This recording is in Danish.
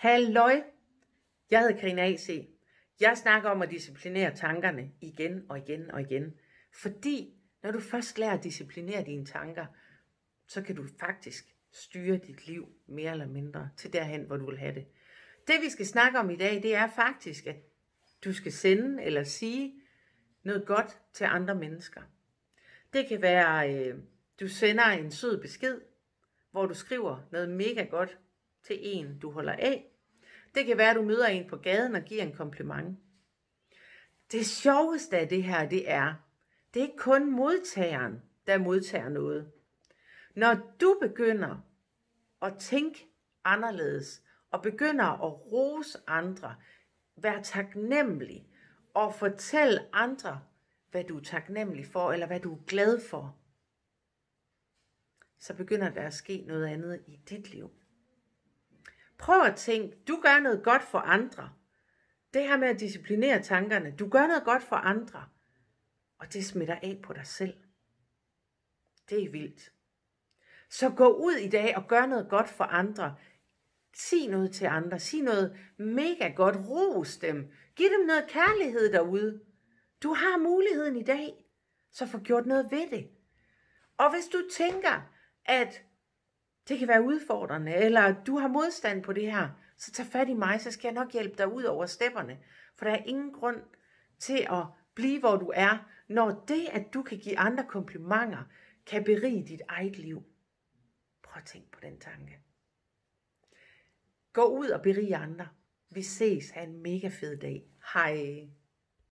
Halløj, jeg hedder Karina AC. Jeg snakker om at disciplinere tankerne igen og igen og igen. Fordi når du først lærer at disciplinere dine tanker, så kan du faktisk styre dit liv mere eller mindre til derhen, hvor du vil have det. Det vi skal snakke om i dag, det er faktisk, at du skal sende eller sige noget godt til andre mennesker. Det kan være, du sender en sød besked, hvor du skriver noget mega godt til en, du holder af. Det kan være, at du møder en på gaden og giver en kompliment. Det sjoveste af det her, det er ikke kun modtageren, der modtager noget. Når du begynder at tænke anderledes, og begynder at rose andre, være taknemmelig, og fortælle andre, hvad du er taknemmelig for, eller hvad du er glad for, så begynder der at ske noget andet i dit liv. Prøv at tænke, du gør noget godt for andre. Det her med at disciplinere tankerne, du gør noget godt for andre, og det smitter af på dig selv. Det er vildt. Så gå ud i dag og gør noget godt for andre. Sig noget til andre. Sig noget mega godt. Ros dem. Giv dem noget kærlighed derude. Du har muligheden i dag, så få gjort noget ved det. Og hvis du tænker, at det kan være udfordrende, eller du har modstand på det her, så tag fat i mig, så skal jeg nok hjælpe dig ud over stepperne. For der er ingen grund til at blive, hvor du er, når det, at du kan give andre komplimenter, kan berige dit eget liv. Prøv at tænke på den tanke. Gå ud og berige andre. Vi ses. Ha' en mega fed dag. Hej.